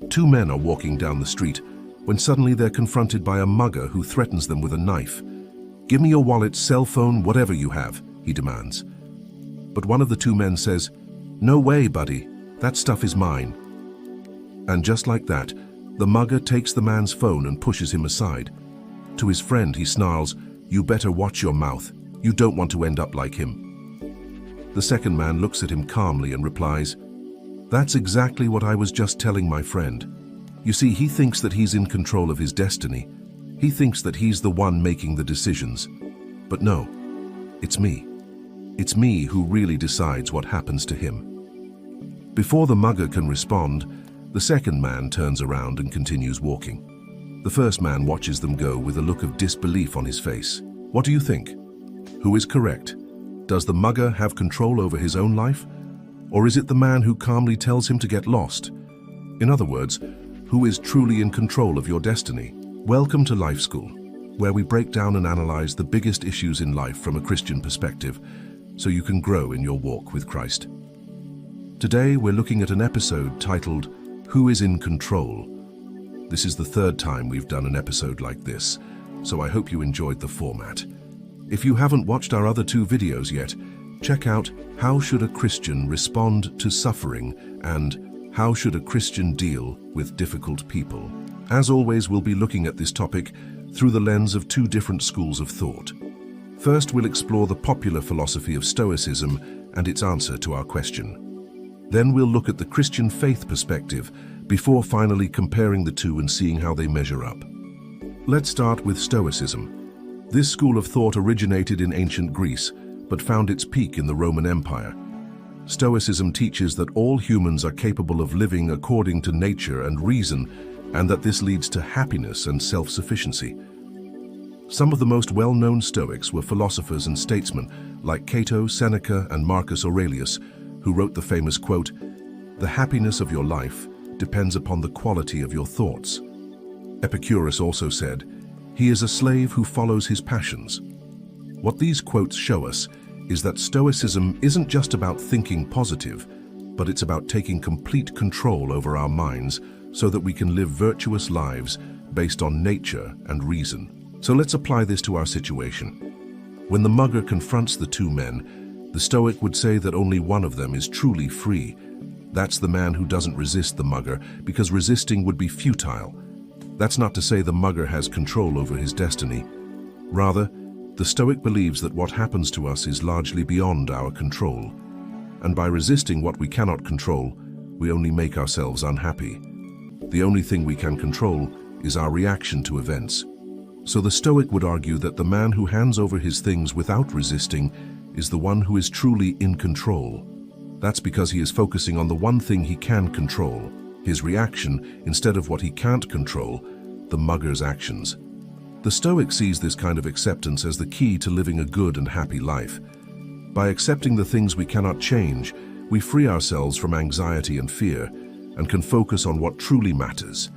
Two men are walking down the street when suddenly they're confronted by a mugger who threatens them with a knife. "Give me your wallet, cell phone, whatever you have," he demands. But one of the two men says, "No way, buddy, that stuff is mine." And just like that, the mugger takes the man's phone and pushes him aside. To his friend, he snarls, "You better watch your mouth. You don't want to end up like him." The second man looks at him calmly and replies, "That's exactly what I was just telling my friend. You see, he thinks that he's in control of his destiny. He thinks that he's the one making the decisions. But no, it's me. It's me who really decides what happens to him." Before the mugger can respond, the second man turns around and continues walking. The first man watches them go with a look of disbelief on his face. What do you think? Who is correct? Does the mugger have control over his own life? Or is it the man who calmly tells him to get lost? In other words, who is truly in control of your destiny? Welcome to Life School, where we break down and analyze the biggest issues in life from a Christian perspective, so you can grow in your walk with Christ. Today, we're looking at an episode titled, Who is in Control? This is the third time we've done an episode like this, so I hope you enjoyed the format. If you haven't watched our other two videos yet, check out How Should a Christian Respond to Suffering and How Should a Christian Deal with Difficult People? As always, we'll be looking at this topic through the lens of two different schools of thought. First, we'll explore the popular philosophy of Stoicism and its answer to our question. Then we'll look at the Christian faith perspective before finally comparing the two and seeing how they measure up. Let's start with Stoicism. This school of thought originated in ancient Greece, but found its peak in the Roman Empire. Stoicism teaches that all humans are capable of living according to nature and reason, and that this leads to happiness and self-sufficiency. Some of the most well-known Stoics were philosophers and statesmen like Cato, Seneca, and Marcus Aurelius, who wrote the famous quote, "The happiness of your life depends upon the quality of your thoughts." Epicurus also said, "He is a slave who follows his passions." What these quotes show us is that Stoicism isn't just about thinking positive, but it's about taking complete control over our minds so that we can live virtuous lives based on nature and reason. So let's apply this to our situation. When the mugger confronts the two men, the Stoic would say that only one of them is truly free. That's the man who doesn't resist the mugger, because resisting would be futile. That's not to say the mugger has control over his destiny. Rather, the Stoic believes that what happens to us is largely beyond our control. And by resisting what we cannot control, we only make ourselves unhappy. The only thing we can control is our reaction to events. So the Stoic would argue that the man who hands over his things without resisting is the one who is truly in control. That's because he is focusing on the one thing he can control, his reaction, instead of what he can't control, the mugger's actions. The Stoic sees this kind of acceptance as the key to living a good and happy life. By accepting the things we cannot change, we free ourselves from anxiety and fear and can focus on what truly matters,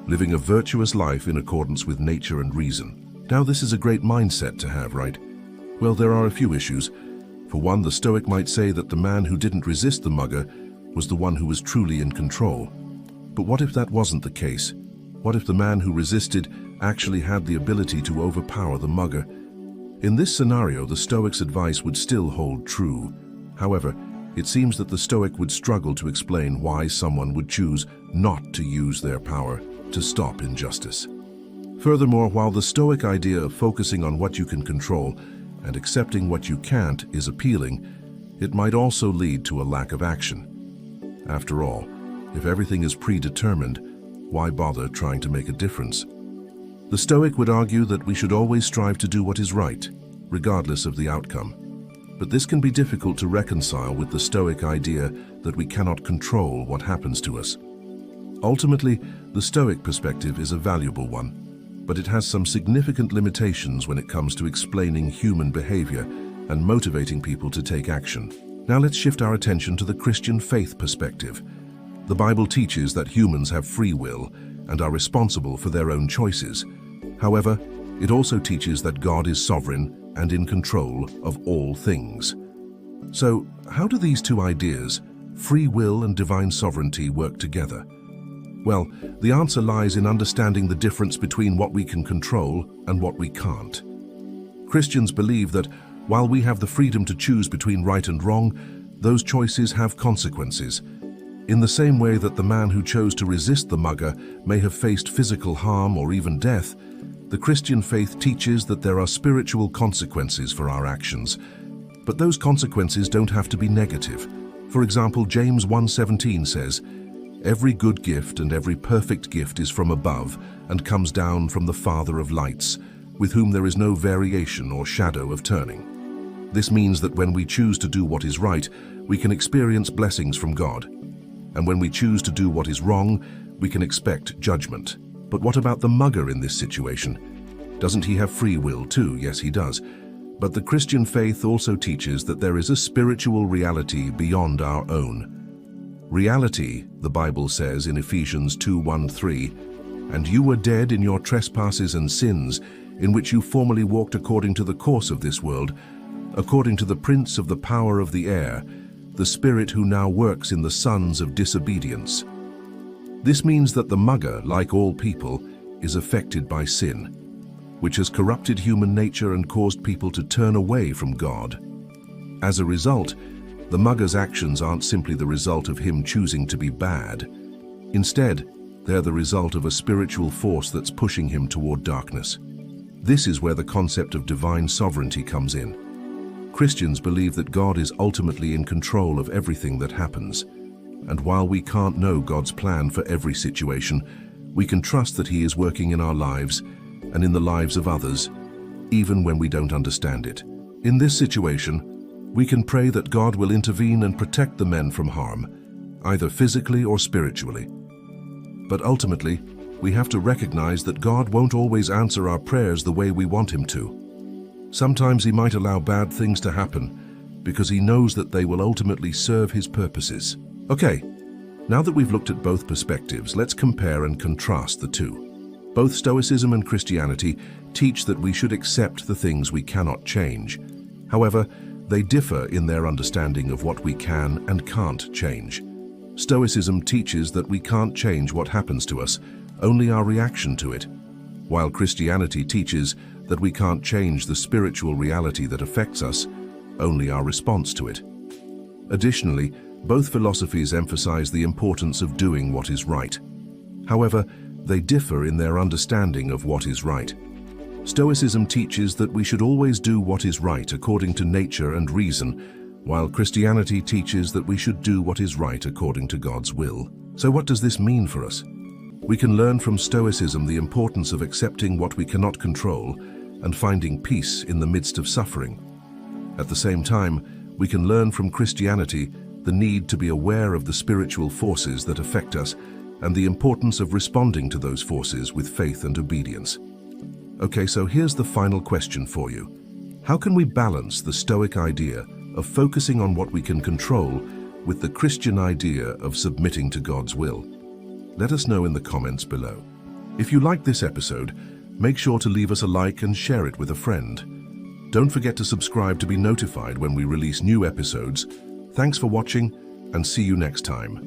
living a virtuous life in accordance with nature and reason. Now, this is a great mindset to have, right? Well, there are a few issues. For one, the Stoic might say that the man who didn't resist the mugger was the one who was truly in control. But what if that wasn't the case? What if the man who resisted actually had the ability to overpower the mugger? In this scenario, the Stoic's advice would still hold true. However, it seems that the Stoic would struggle to explain why someone would choose not to use their power to stop injustice. Furthermore, while the Stoic idea of focusing on what you can control and accepting what you can't is appealing, it might also lead to a lack of action. After all, if everything is predetermined, why bother trying to make a difference? The Stoic would argue that we should always strive to do what is right, regardless of the outcome. But this can be difficult to reconcile with the Stoic idea that we cannot control what happens to us. Ultimately, the Stoic perspective is a valuable one, but it has some significant limitations when it comes to explaining human behavior and motivating people to take action. Now let's shift our attention to the Christian faith perspective. The Bible teaches that humans have free will and are responsible for their own choices. However, it also teaches that God is sovereign and in control of all things. So, how do these two ideas, free will and divine sovereignty, work together? Well, the answer lies in understanding the difference between what we can control and what we can't. Christians believe that while we have the freedom to choose between right and wrong, those choices have consequences. In the same way that the man who chose to resist the mugger may have faced physical harm or even death, the Christian faith teaches that there are spiritual consequences for our actions. But those consequences don't have to be negative. For example, James 1:17 says, "Every good gift and every perfect gift is from above and comes down from the Father of lights, with whom there is no variation or shadow of turning." This means that when we choose to do what is right, we can experience blessings from God. And when we choose to do what is wrong, we can expect judgment. But what about the mugger in this situation? Doesn't he have free will too? Yes, he does. But the Christian faith also teaches that there is a spiritual reality beyond our own. Reality, the Bible says in Ephesians 2:1-3, "And you were dead in your trespasses and sins, in which you formerly walked according to the course of this world, according to the prince of the power of the air, the spirit who now works in the sons of disobedience." This means that the mugger, like all people, is affected by sin, which has corrupted human nature and caused people to turn away from God. As a result, the mugger's actions aren't simply the result of him choosing to be bad. Instead, they're the result of a spiritual force that's pushing him toward darkness. This is where the concept of divine sovereignty comes in. Christians believe that God is ultimately in control of everything that happens. And while we can't know God's plan for every situation, we can trust that He is working in our lives and in the lives of others, even when we don't understand it. In this situation, we can pray that God will intervene and protect the men from harm, either physically or spiritually. But ultimately, we have to recognize that God won't always answer our prayers the way we want Him to. Sometimes He might allow bad things to happen because He knows that they will ultimately serve His purposes. Okay, now that we've looked at both perspectives, let's compare and contrast the two. Both Stoicism and Christianity teach that we should accept the things we cannot change. However, they differ in their understanding of what we can and can't change. Stoicism teaches that we can't change what happens to us, only our reaction to it, while Christianity teaches that we can't change the spiritual reality that affects us, only our response to it. Additionally, both philosophies emphasize the importance of doing what is right. However, they differ in their understanding of what is right. Stoicism teaches that we should always do what is right according to nature and reason, while Christianity teaches that we should do what is right according to God's will. So what does this mean for us? We can learn from Stoicism the importance of accepting what we cannot control and finding peace in the midst of suffering. At the same time, we can learn from Christianity the need to be aware of the spiritual forces that affect us and the importance of responding to those forces with faith and obedience. Okay, so here's the final question for you. How can we balance the Stoic idea of focusing on what we can control with the Christian idea of submitting to God's will? Let us know in the comments below. If you liked this episode, make sure to leave us a like and share it with a friend. Don't forget to subscribe to be notified when we release new episodes. Thanks for watching, and see you next time.